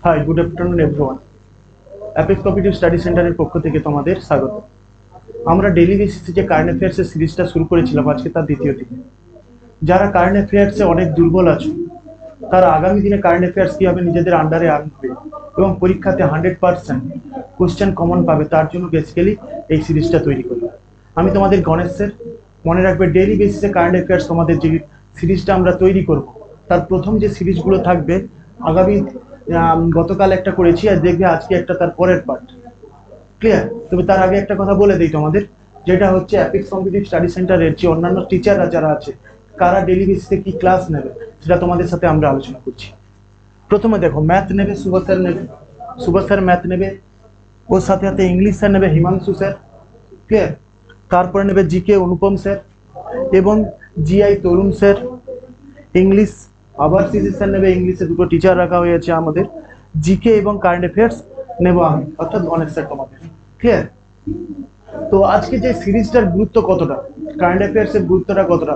High, good afternoon everyone. Apex competitive study সেন্টারের পক্ষ থেকে তোমাদের স্বাগত। আমরা ডেইলি বেসিসে যে কারেন্ট অ্যাফেয়ার্সের সিরিজটা শুরু করেছিলাম, আজকে তার দ্বিতীয় দিন। যারা কারেন্ট অ্যাফেয়ার্সে অনেক দুর্বল আছো, তারা আগামী দিনে কারেন্ট অ্যাফেয়ার্স কীভাবে নিজেদের আন্ডারে আনবে এবং পরীক্ষাতে 100% কোশ্চেন কমন পাবে, তার জন্য বেসিক্যালি এই সিরিজটা তৈরি করবে। আমি তোমাদের গণেশ স্যার। মনে রাখবে, ডেইলি বেসিসে কারেন্ট অ্যাফেয়ার্স তোমাদের যে সিরিজটা আমরা তৈরি করব, তার প্রথম যে সিরিজগুলো থাকবে, আগামী গতকাল একটা করেছি আর দেখবে আজকে একটা তার পরের পার্ট। ক্লিয়ার? তবে তার আগে একটা কথা বলে দিই তোমাদের, যেটা হচ্ছে অ্যাপেক্স কম্পিটিটিভ স্টাডি সেন্টারের যে অন্যান্য টিচাররা যারা আছে, কারা ডেইলি বেসিসে কি ক্লাস নেবে সেটা তোমাদের সাথে আমরা আলোচনা করছি। প্রথমে দেখো, ম্যাথ নেবে শুভ স্যার ম্যাথ নেবে, ওর সাথে সাথে ইংলিশ স্যার নেবে হিমাংশু স্যার। ক্লিয়ার? তারপরে নেবে জিকে অনুপম স্যার এবং জিআই তরুণ স্যার। ইংলিশ আবার সিসি স্যার নেবে, ইংলিশে দুটো টিচার রাখা হয়েছে আমাদের। জিকে এবং কারেন্ট অ্যাফেয়ার্স নেব আমি, অর্থাৎ গণেশ স্যার তোমাদের। ক্লিয়ার? তো আজকে যে সিরিজটার গুরুত্ব কতটা, কারেন্ট অ্যাফেয়ার্স এর গুরুত্বটা কতটা,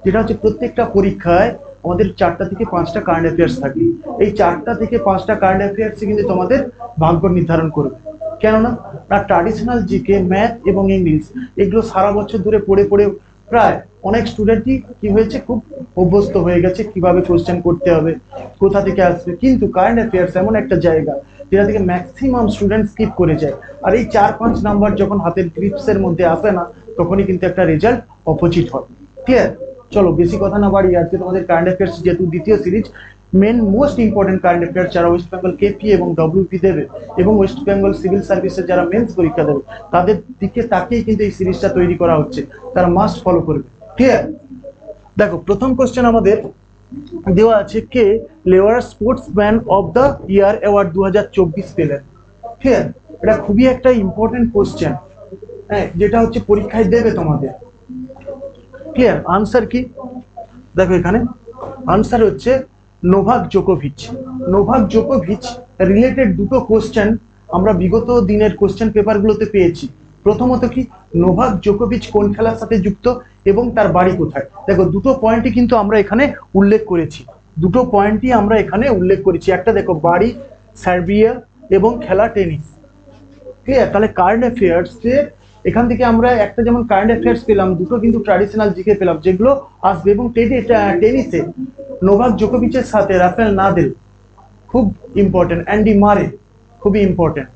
যেটা হচ্ছে প্রত্যেকটা পরীক্ষায় আমাদের 4টা থেকে 5টা কারেন্ট অ্যাফেয়ার্স থাকে। এই 4টা থেকে 5টা কারেন্ট অ্যাফেয়ার্স কিন্তু তোমাদের ভাগ্য নির্ধারণ করবে। কেননা ট্র্যাডিশনাল জিকে, ম্যাথ এবং ইংলিশ এগুলো সারা বছর ধরে পড়ে পড়ে প্রায় অনেক স্টুডেন্টই কি হয়েছে, খুব অভ্যস্ত হয়ে গেছে কিভাবে কোশ্চেন করতে হবে, কোথা থেকে আসবে। কিন্তু কারেন্ট অ্যাফেয়ার্স এমন একটা জায়গা যেটা থেকে ম্যাক্সিমাম স্টুডেন্ট স্কিপ করে যায়। আর এই 4-5 নাম্বার যখন হাতের গ্রিপসের মধ্যে আসে না, তখনই কিন্তু একটা রেজাল্ট অপোজিট হয়। ক্লিয়ার? চলো বেশি কথা না বাড়িয়ে আজকে তোমাদের কারেন্ট অ্যাফেয়ার্স যেহেতু দ্বিতীয় series, main most important current affairs যারা ওয়েস্ট বেঙ্গল কেপি এবং ডব্লিউপি দেবে এবং ওয়েস্ট বেঙ্গল সিভিল সার্ভিসের যারা মেন্স পরীক্ষা দেবে, তাদের দিকে তাকিয়ে কিন্তু এই সিরিজটা তৈরি করা হচ্ছে, তারা মাস্ট ফলো করবে। ক্লিয়ার? দেখো, প্রথম কোশ্চেন আমাদের দেওয়া আছে, কে লেওয়ার sportsman of the year award 2024 পেলেন। ক্লিয়ার? এটা খুবই একটা ইম্পর্টেন্ট কোশ্চেন, হ্যাঁ, যেটা হচ্ছে পরীক্ষায় দেবে তোমাদের। ক্লিয়ার? আনসার কি? দেখো, এখানে আনসার হচ্ছে নোভাক জোকোভিচ। নোভাক জোকোভিচ রিলেটেড দুটো কোশ্চেন আমরা বিগত দিনের কোশ্চেন পেপারগুলোতে পেয়েছি। প্রথমত কি, নোভাক জোকোভিচ কোন খেলার সাথে যুক্ত এবং তার বাড়ি কোথায়। দেখো, দুটো পয়েন্টই কিন্তু আমরা এখানে উল্লেখ করেছি। একটা দেখো, বাড়ি সার্বিয়া এবং খেলা টেনিস। ক্লিয়ার? তাহলে কারেন্ট অ্যাফেয়ার্স এখান থেকে আমরা একটা যেমন কারেন্ট অ্যাফেয়ার্স পেলাম, দুটো কিন্তু ট্র্যাডিশনাল জিকে পেলাম যেগুলো আসবে। এবং টেনিসে নোভাক জোকোভিচের সাথে রাফেল নাদাল খুব ইম্পর্টেন্ট, অ্যান্ডি মারে খুবই ইম্পর্টেন্ট।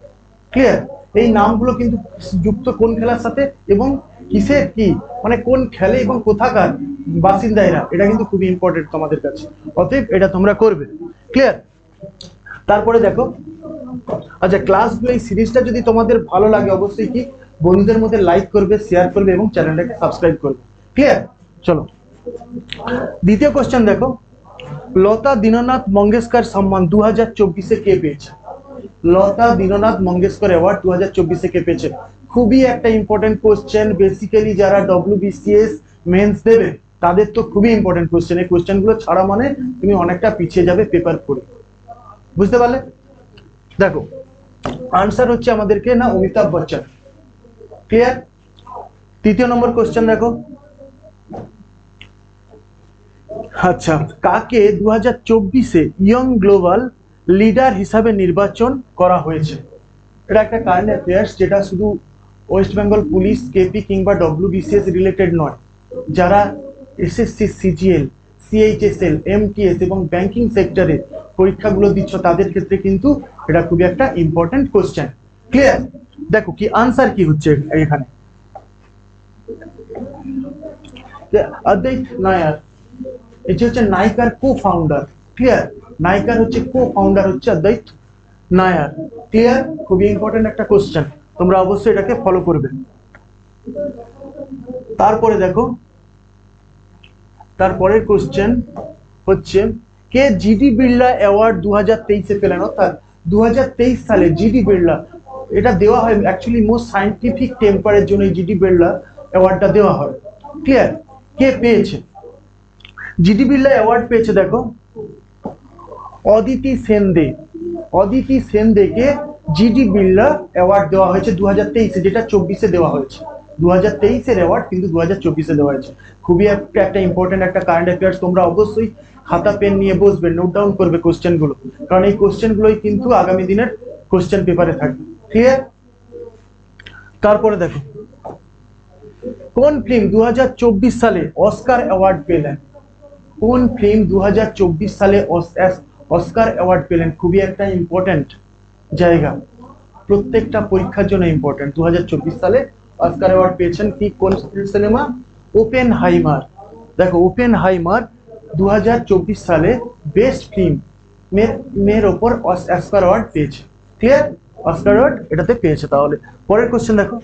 ক্লিয়ার? এই নামগুলো কিন্তু যুক্ত কোন খেলার সাথে এবং কিসের কি, মানে কোন খেলে এবং কোথাকার বাসিন্দা এরা, এটা কিন্তু খুবই ইম্পর্টেন্ট তোমাদের কাছে। অতএব এটা তোমরা করবে। ক্লিয়ার? তারপরে দেখো, আচ্ছা, ক্লাসগুলো এই সিরিজটা যদি তোমাদের ভালো লাগে, অবশ্যই কি বন্ধুদের মধ্যে লাইক করবে, শেয়ার করবে এবং চ্যানেলটাকে সাবস্ক্রাইব করবে। ক্লিয়ার? চলো দ্বিতীয় কোশ্চেন দেখো, লতা দীননাথ মঙ্গেশকর সম্মান 2024-এ কে পেয়েছে? লতা দীননাথ মঙ্গেশকর অ্যাওয়ার্ড 2024-এ কে পেয়েছে? খুবই একটা ইম্পর্টেন্ট কোশ্চেন। বেসিক্যালি যারা ডব্লিউবিসিএস মেন্স দেবে তাদের তো খুবই ইম্পর্টেন্ট কোশ্চেন। এই কোশ্চেনগুলো ছাড়া মানে তুমি অনেকটা পিছিয়ে যাবে পেপার পড়ে। বুঝতে পারলে? দেখো, আনসার হচ্ছে আমাদেরকে না অমিতাভ বচ্চন। ক্লিয়ার? তৃতীয় নম্বর কোশ্চেন দেখো, আচ্ছা, কাকে 2024-এ ইয়ং গ্লোবাল লিডার হিসাবে নির্বাচন করা হয়েছে? এটা একটা কারেন্ট অ্যাফেয়ার্স যেটা শুধু ওয়েস্ট বেঙ্গল পুলিশ, কেপি কিংবা ডব্লিউবিসিএস রিলেটেড নয়। যারা এসএসসি, সিজিএল, সিএইচএসএল, এমটিএস এবং ব্যাংকিং সেক্টরে পরীক্ষাগুলো দিচ্ছ, তাদের ক্ষেত্রে কিন্তু এটা খুবই একটা ইম্পর্টেন্ট কোশ্চেন। ক্লিয়ার? দেখো কি আনসার কি হচ্ছে এখানে, অদ্বৈত নায়ার। এটি হচ্ছে নাইকার কো ফাউন্ডার। ক্লিয়ার? নাইকার হচ্ছে কো ফাউন্ডার হচ্ছে অদ্বৈত নায়ার। ক্লিয়ার? খুবই ইম্পর্টেন্ট একটা কোশ্চেন, তোমরা অবশ্যই এটাকে ফলো করবে। তারপরে দেখো, তারপরের কোশ্চেন হচ্ছে, কে জিডি বিড়লা অ্যাওয়ার্ড 2023-এ পেলেন? অর্থাৎ 2023 সালে জিডি বিড়লা, এটা দেওয়া হয় অ্যাকচুয়ালি মোস্ট সায়েন্টিফিক টেম্পারের জন্য জিডি বিড়লা অ্যাওয়ার্ডটা দেওয়া হয়। ক্লিয়ার? কে পেয়েছে জিডি বিড়লা অ্যাওয়ার্ড? পেয়েছে দেখো অদিতি সেনদে। অদিতি সেনদেকে জিডি বিড়লা অ্যাওয়ার্ড দেওয়া হয়েছে 2023-এ, যেটা 24-এ দেওয়া হয়েছে। 2023-এর অ্যাওয়ার্ড কিন্তু 2024-এ দেওয়া হয়েছে। খুবই একটা ইম্পর্টেন্ট একটা কারেন্ট অ্যাফেয়ার্স, তোমরা অবশ্যই খাতা পেন নিয়ে বসবে, নোট ডাউন করবে কোশ্চেন গুলো, কারণ এই কোশ্চেন গুলোই কিন্তু আগামী দিনের কোশ্চেন পেপারে থাকবে। ক্লিয়ার? তারপরে দেখো, কোন ফিল্ম 2024 সালে অস্কার অ্যাওয়ার্ড পেলেন? কোন ফিল্ম 2024 সালে অস্কার অ্যাওয়ার্ড পেলেন? খুবই একটা ইম্পর্টেন্ট জায়গা, প্রত্যেকটা পরীক্ষার জন্য ইম্পর্টেন্ট। 2024 সালে অস্কার অ্যাওয়ার্ড পেয়েছেন কি, কোন সিনেমা? ওপেনহাইমার। দেখো, ওপেনহাইমার 2024 সালে বেস্ট ফিল্ম মের ওপর অস্কার অ্যাওয়ার্ড পেয়েছে। ক্লিয়ার? অস্কার অ্যাওয়ার্ড এটাতে পেয়েছে। তাহলে পরের কোশ্চেন দেখো,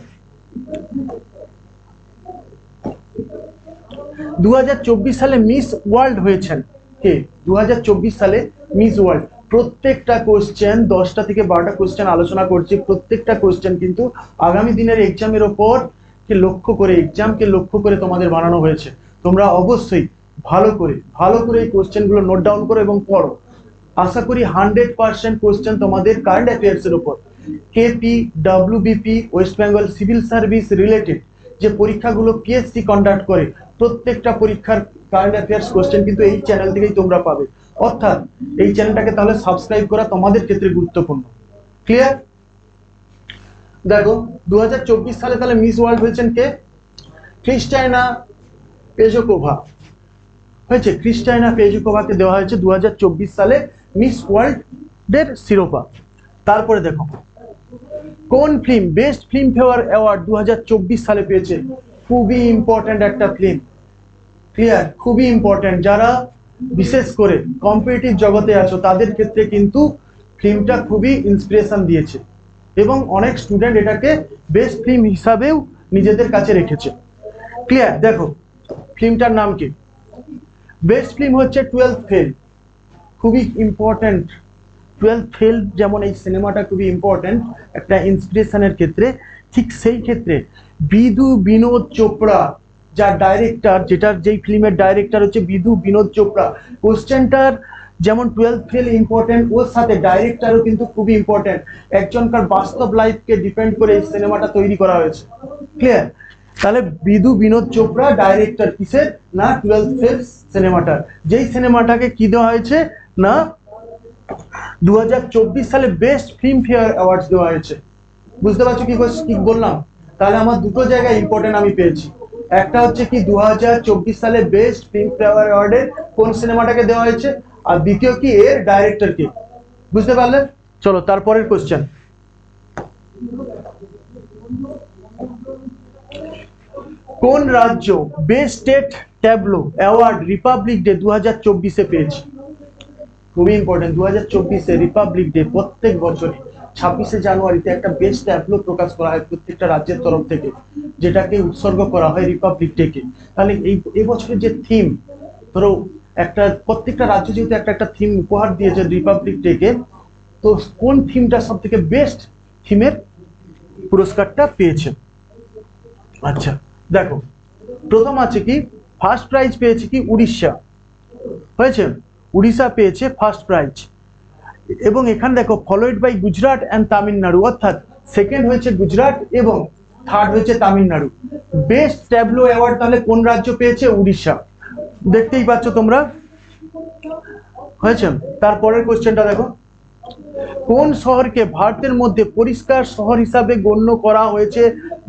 2024 সালে মিস ওয়ার্ল্ড হয়েছেন কে? 2024 সালে মিস ওয়ার্ল্ড। প্রত্যেকটা কোশ্চেন 10টা থেকে 12টা কোশ্চেন আলোচনা করছি, প্রত্যেকটা কোশ্চেন কিন্তু আগামী দিনের এক্সামের ওপর কে লক্ষ্য করে, এক্সামকে লক্ষ্য করে তোমাদের বানানো হয়েছে। তোমরা অবশ্যই ভালো করে এই কোশ্চেনগুলো নোট ডাউন করো এবং পড়ো। আশা করি 100% কোশ্চেন তোমাদের কারেন্ট অ্যাফেয়ার্স এর উপর, KP, WBP, West Bengal civil service related যে পরীক্ষাগুলো পিএসসি কন্ডাক্ট করে, প্রত্যেকটা পরীক্ষার কারেন্ট অ্যাফেয়ার্স কোশ্চেন কিন্তু এই চ্যানেল থেকেই তোমরা পাবে। অর্থাৎ এই চ্যানেলটাকে তাহলে সাবস্ক্রাইব করা তোমাদের ক্ষেত্রে গুরুত্বপূর্ণ। ক্লিয়ার? দেখো, 2024 সালে তাহলে মিস ওয়ার্ল্ড হয়েছেন কে? ক্রিস্টাইনা পেজোকোভা হয়েছে। ক্রিস্টাইনা পেজোকোভাকে দেওয়া হয়েছে 2024 সালে মিস ওয়ার্ল্ড এর শিরোপা। তারপরে দেখো, কোন ফিল্ম বেস্ট ফিল্মফেয়ার অ্যাওয়ার্ড 2024 সালে পেয়েছে? খুবই ইম্পর্টেন্ট একটা ফিল্ম। ক্লিয়ার? খুবই ইম্পর্টেন্ট। যারা বিশেষ করে কম্পিটিটিভ জগতে আছো তাদের ক্ষেত্রে কিন্তু ফিল্মটা খুবই ইন্সপিরেশন দিয়েছে এবং অনেক স্টুডেন্ট এটাকে বেস্ট ফিল্ম হিসাবেও নিজেদের কাছে রেখেছে। ক্লিয়ার? দেখো, ফিল্মটার নাম কি? বেস্ট ফিল্ম হচ্ছে 12th ফেল। খুবই ইম্পর্টেন্ট। 12th ফেল যেমন এই সিনেমাটা খুবই ইম্পর্টেন্ট একটা ইন্সপিরেশনের ক্ষেত্রে, ঠিক সেই ক্ষেত্রে বিধু বিনোদ চোপড়া যার ডাইরেক্টর, যেই ফিল্মের ডাইরেক্টর হচ্ছে বিধু বিনোদ চোপড়া। কোশ্চেনটার যেমন 12th ফেল ইম্পর্টেন্ট, ওর সাথে ডাইরেক্টরও কিন্তু খুবই ইম্পর্টেন্ট। একজনকার বাস্তব লাইফকে ডিপেন্ড করে এই সিনেমাটা তৈরি করা হয়েছে। ক্লিয়ার? তাহলে বিধু বিনোদ চোপড়া ডাইরেক্টর কিসের? না 12th ফেল সিনেমাটার। যেই সিনেমাটাকে কি দেওয়া হয়েছে না 2024 সালে বেস্ট ফিল্মফেয়ার অ্যাওয়ার্ড দেওয়া হয়েছে। বুঝতে পারছো কি বললাম? তাহলে আমার দুটো জায়গায় ইম্পর্টেন্ট আমি পেয়েছি। একটা হচ্ছে কি 2024 সালে বেস্ট ফিল্মফেয়ার অ্যাওয়ার্ডের কোন সিনেমাটাকে দেওয়া হয়েছে, আর দ্বিতীয় কি এর ডাইরেক্টর কে। বুঝতে পারলে? চলো তারপরের কোশ্চেন, কোন রাজ্য best state tableau award Republic day 2024 পেয়েছে? খুবই ইম্পর্টেন্ট। 2024 রিপাবলিক ডে প্রত্যেক বছরই 26শে জানুয়ারিতে একটা বেস্ট ট্যাবলো প্রকাশ করা হয় প্রত্যেকটা রাজ্যের তরফ থেকে, যেটাকে উৎসর্গ করা হয় রিপাবলিক ডেকে। তাহলে এই বছরের যে থিম, ধরো একটা প্রত্যেকটা রাজ্য যেহেতু একটা থিম উপহার দিয়েছে রিপাবলিক ডেকে, তো কোন থিমটা সব থেকে বেস্ট থিমের পুরস্কারটা পেয়েছে? আচ্ছা দেখো, প্রথম আছে কি ফার্স্ট প্রাইজ পেয়েছে কি উড়িষ্যা হয়েছে, উড়িষ্যা পেয়েছে ফার্স্ট প্রাইজ। এবং এখানে দেখো followed by Gujarat and Tamil Nadu, অর্থাৎ সেকেন্ড হয়েছে গুজরাট এবং থার্ড হয়েছে তামিলনাড়ু। বেস্ট ট্যাবলো অ্যাওয়ার্ড তাহলে কোন রাজ্য পেয়েছে? উড়িষ্যা। দেখতেই পাচ্ছ তোমরা হয়েছে। তারপরের কোশ্চেনটা দেখো, কোন শহরকে ভারতের মধ্যে পরিষ্কার শহর হিসাবে গণ্য করা হয়েছে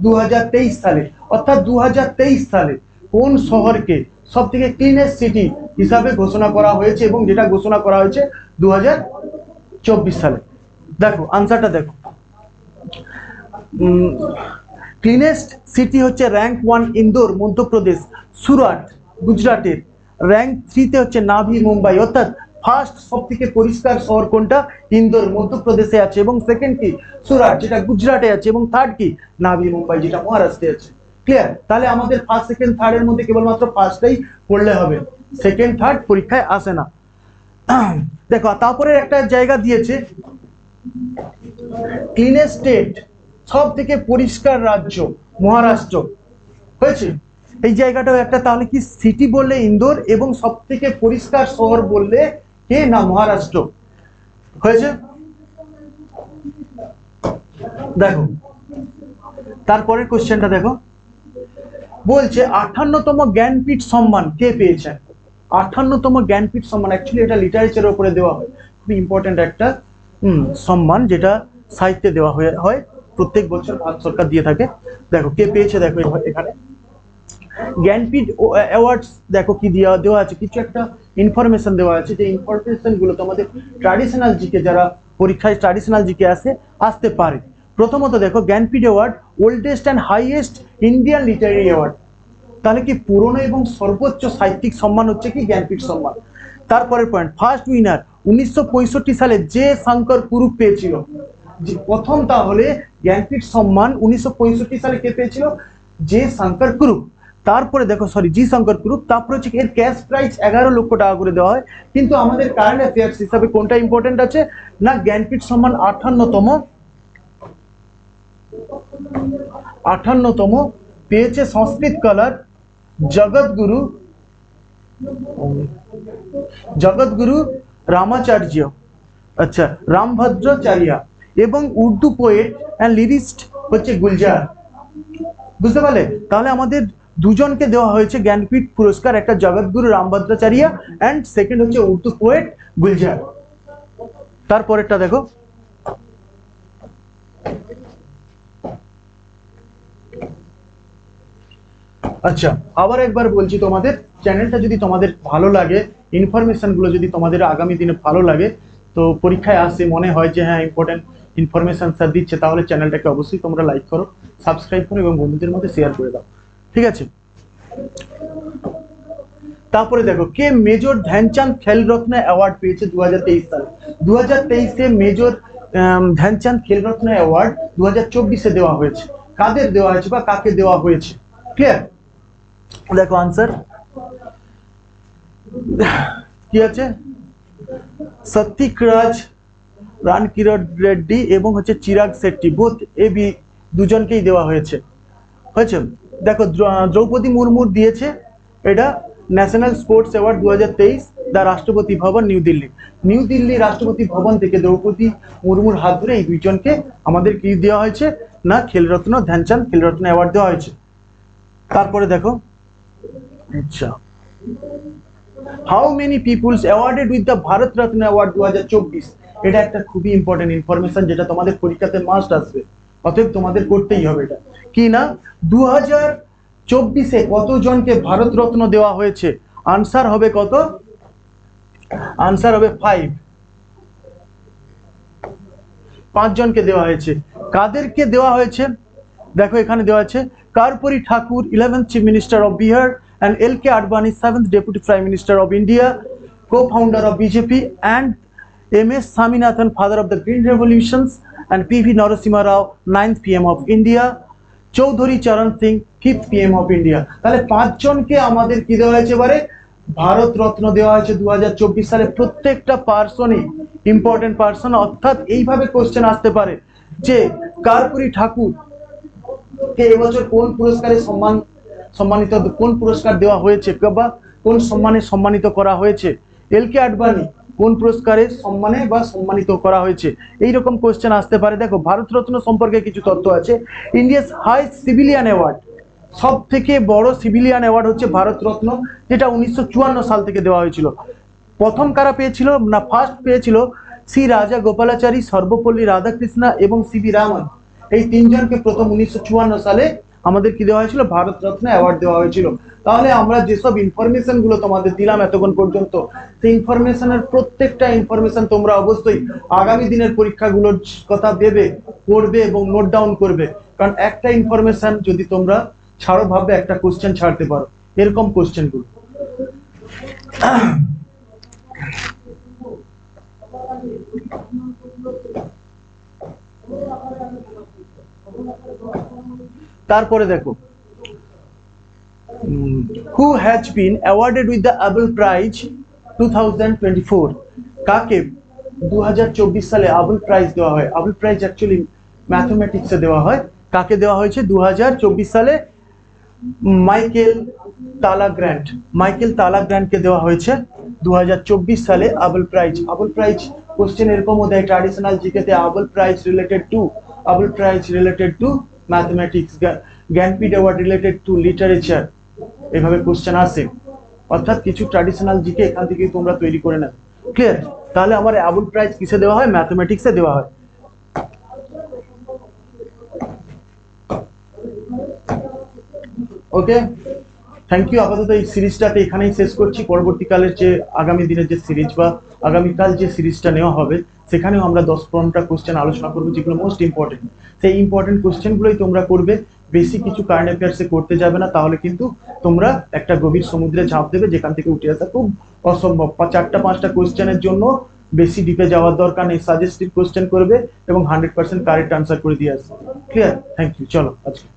2023 সালে? অর্থাৎ 2023 সালে কোন শহরকে সব থেকে ক্লিনেস্ট সিটি হিসাবে ঘোষণা করা হয়েছে, এবং যেটা ঘোষণা করা হয়েছে 2024 সালে। দেখো আনসারটা দেখো, ক্লিনেস্ট সিটি হচ্ছে র্যাঙ্ক 1 ইন্দোর মধ্যপ্রদেশ, সুরাট গুজরাটের, র্যাঙ্ক 3 তে হচ্ছে নাভি মুম্বাই। অর্থাৎ ফার্স্ট সব থেকে পরিষ্কার শহর কোনটা? ইন্দোর মধ্যপ্রদেশে আছে, এবং সেকেন্ড কি সুরাট যেটা গুজরাটে আছে, এবং থার্ড কি নাভি মুম্বাই যেটা মহারাষ্ট্রে আছে। ক্লিয়ার? তাহলে আমাদের ফার্স্ট সেকেন্ড থার্ড এর মধ্যে কেবলমাত্র ফার্স্টটাই পড়লে হবে, সেকেন্ড থার্ড পরীক্ষায় আসে না। দেখো তারপরে একটা জায়গা দিয়েছে ক্লিনেস্ট স্টেট, সব থেকে পরিষ্কার রাজ্য মহারাষ্ট্র হয়েছে। এই জায়গাটাও একটা, তাহলে কি সিটি বললে ইন্দোর এবং সব থেকে পরিষ্কার শহর বললে কে? না মহারাষ্ট্র হয়েছে। দেখো তারপরের কোশ্চেনটা দেখো, বলছে 58তম জ্ঞানপীঠ সম্মান কে পেয়েছেন? 58তম জ্ঞানপীঠ সম্মান। অ্যাকচুয়ালি এটা লিটারেচারের উপরে দেওয়া হয়, খুবই ইম্পর্টেন্ট একটা সম্মান যেটা সাহিত্যে দেওয়া হয় প্রত্যেক বছর ভারত সরকার দিয়ে থাকে। দেখো কে পেয়েছে, দেখো এখানে জ্ঞানপীঠ অ্যাওয়ার্ডস দেখো কি দেওয়া আছে, কিছু একটা ইনফরমেশন দেওয়া আছে, যে ইনফরমেশন গুলো তোমাদের ট্র্যাডিশনাল জিকে, যারা পরীক্ষায় ট্র্যাডিশনাল জিকে আসতে পারে। প্রথমত দেখো Jnanpith award oldest and highest Indian literary award, তাহলে কি পুরনো এবং সর্বোচ্চ সাহিত্যিক সম্মান হচ্ছে কি জ্ঞানপীঠ সম্মান। তারপরের পয়েন্ট, ফার্স্ট উইনার 1965 সালে যে শঙ্কর কুরুপ পেয়েছিল, যে প্রথম তাহলে জ্ঞানপীঠ সম্মান 1965 সালে কে পেয়েছিল, যে শঙ্কর কুরুপ। তারপরে দেখো জি শঙ্কর কুরুপ। তারপরে হচ্ছে এর ক্যাশ প্রাইজ 11 লক্ষ টাকা করে দেওয়া হয়। কিন্তু আমাদের কারেন্ট অ্যাফেয়ার্স হিসাবে কোনটা ইম্পর্টেন্ট আছে না, জ্ঞানপীঠ সম্মান 58তম পেয়েছে সংস্কৃত কলার জগৎগুরু রামাচার্য, আচ্ছা রামভদ্রাচার্য, এবং উর্দু পোয়েট অ্যান্ড লিরিস্ট হচ্ছে গুলজার। বুঝতে পারলে, তাহলে আমাদের দুজনকে দেওয়া হয়েছে জ্ঞানপীঠ পুরস্কার, একটা জগৎগুরু রামভদ্রাচার্য অ্যান্ড সেকেন্ড হচ্ছে উর্দু পোয়েট গুলজার। তারপরেরটা দেখো, আচ্ছা আবার একবার বলছি, তোমাদের চ্যানেলটা যদি তোমাদের ভালো লাগে, ইনফরমেশন গুলো যদি তোমাদের আগামী দিনে ভালো লাগে, তো পরীক্ষায় আসে মনে হয় যে হ্যাঁ ইম্পর্টেন্ট ইনফরমেশন স্যার দিচ্ছে, তাহলে চ্যানেলটাকে অবশ্যই তোমরা লাইক করো, সাবস্ক্রাইব করো এবং বন্ধুদের মধ্যে শেয়ার করে দাও, ঠিক আছে। তারপরে দেখো কে মেজর ধ্যানচাঁদ খেলরত্ন অ্যাওয়ার্ড পেয়েছে 2023 সালে। 2023-এ মেজর ধ্যানচাঁদ খেলরত্ন অ্যাওয়ার্ড 2024-এ দেওয়া হয়েছে। কাদের দেওয়া হয়েছে বা কাকে দেওয়া হয়েছে, ক্লিয়ার? দেখো আনসার কি আছে, সত্যিকরাজ রানকিরণ রেড্ডি এবং হচ্ছে চিরাগ শেট্টি, বোথ এবি দুজনকেই দেওয়া হয়েছে। দেখো দ্রৌপদী মুর্মুর দিয়েছে এটা ন্যাশনাল স্পোর্টস অ্যাওয়ার্ড 2023, দা রাষ্ট্রপতি ভবন, নিউ দিল্লি রাষ্ট্রপতি ভবন থেকে দ্রৌপদী মুর্মুর হাত ধরে এই দুইজনকে আমাদের কি দেওয়া হয়েছে না, খেলরত্ন ধ্যানচাঁদ খেলরত্ন অ্যাওয়ার্ড দেওয়া হয়েছে। তারপরে দেখো, আচ্ছা how many peoples awarded with the Bharat Ratna award 2024, এটা একটা খুবই ইম্পর্টেন্ট ইনফরমেশন যেটা তোমাদের পরীক্ষাতে মাস্ট আসবে, অতএব তোমাদের করতেই হবে এটা। কি না, 2024-এ কতজনকে ভারত রত্ন দেওয়া হয়েছে? আনসার হবে কত? আনসার হবে 5 জনকে দেওয়া হয়েছে। কাদেরকে দেওয়া হয়েছে দেখো এখানে দেওয়া আছে, কার্পুরী ঠাকুর 11th chief minister of Bihar and LK Advani 7th deputy prime minister of India, co-founder of BJP, and MS Swaminathan, father of the Green Revolutions, and PV Narasimha Rao 9th PM of India, Chaudhary Charan Singh 5th PM of India। তাহলে 5 জনকে আমাদের কি দেওয়া হয়েছে এবারে ভারত রত্ন দেওয়া হয়েছে 2024 সালে। প্রত্যেকটা পার্সনই ইম্পর্টেন্ট পার্সন, অর্থাৎ এইভাবে কোশ্চেন আসতে পারে যে কার্পুরী ঠাকুর কে এবছর কোন পুরস্কারে সম্মানিত, কোন পুরস্কার দেওয়া হয়েছে বা কোন সম্মানে সম্মানিত করা হয়েছে, LK আডবাণী কোন পুরস্কারে সম্মানে বা সম্মানিত করা হয়েছে, এইরকম কোশ্চেন আসতে পারে। দেখো ভারতরত্ন সম্পর্কে কিছু তথ্য আছে। ইন্ডিয়াস হাইস্ট সিভিলিয়ান অ্যাওয়ার্ড, সব থেকে বড় সিভিলিয়ান অ্যাওয়ার্ড হচ্ছে ভারতরত্ন, যেটা 1954 সাল থেকে দেওয়া হয়েছিল। প্রথম কারা পেয়েছিল না, ফার্স্ট পেয়েছিল শ্রী রাজা গোপালাচারী, সর্বপল্লী রাধাকৃষ্ণা এবং CV রামন। এই তিনজনকে প্রথম 1954 সালে আমাদের কি দেওয়া হয়েছিল, ভারতরত্ন অ্যাওয়ার্ড দেওয়া হয়েছিল। তাহলে আমরা যেসব ইনফরমেশন গুলো তোমাদের দিলাম এতক্ষণ পর্যন্ত, সেই ইনফরমেশনের প্রত্যেকটা ইনফরমেশন তোমরা অবশ্যই আগামী দিনের পরীক্ষাগুলোর কথা ভেবে পড়বে এবং নোট ডাউন করবে, কারণ একটা ইনফরমেশন যদি তোমরা ছাড়ো ভাববে একটা কোশ্চেন ছাড়তে পারো, এরকম কোশ্চেন গুলো। তারপরে দেখো, who has been awarded with the Abel Prize 2024, কাকে 2024 সালে আবুল প্রাইজ দেওয়া হয়? আবুল প্রাইজ অ্যাকচুয়ালি ম্যাথমেটিক্সে দেওয়া হয়। কাকে দেওয়া হয়েছে 2024 সালে? মাইকেল তালাগ্র্যান্টকে দেওয়া হয়েছে 2024 সালে Abel prize. Abel prize question এরকমও দেয় ট্র্যাডিশনাল জিকেতে, Abel prize related to mathematics, Jnanpith award related to literature, এভাবে কোশ্চেন আসে। অর্থাৎ কিছু ট্র্যাডিশনাল জিকে এখান থেকে তোমরা তৈরি করে নাও। ক্লিয়ার? তাহলে আমার অ্যাবুল প্রাইজ কিসে দেওয়া হয়? ম্যাথমেটিক্সে দেওয়া হয়। ওকে, থ্যাংক ইউ। আপাতত এই সিরিজটাতে এখানেই শেষ করছি। পরবর্তীকালের যে আগামী দিনের যে সিরিজ বা আগামীকাল যে সিরিজটা নেওয়া হবে সেখানেও আমরা 10-15টা কোশ্চেন আলোচনা করবো, যেগুলো মোস্ট ইম্পর্টেন্ট। সেই ইম্পর্টেন্ট কোশ্চেনগুলোই তোমরা করবে, বেশি কিছু কারেন্ট অ্যাফেয়ার্সে করতে যাবে না, তাহলে কিন্তু তোমরা একটা গভীর সমুদ্রে ঝাঁপ দেবে যেখান থেকে উঠে আসা খুব অসম্ভব। 4-5টা কোশ্চেনের জন্য বেশি ডিপে যাওয়ার দরকার নেই, সাজেস্টিভ কোশ্চেন করবে এবং 100% কারেক্ট আনসার করে দিয়ে আসবে। ক্লিয়ার? Thank you. চলো আজকে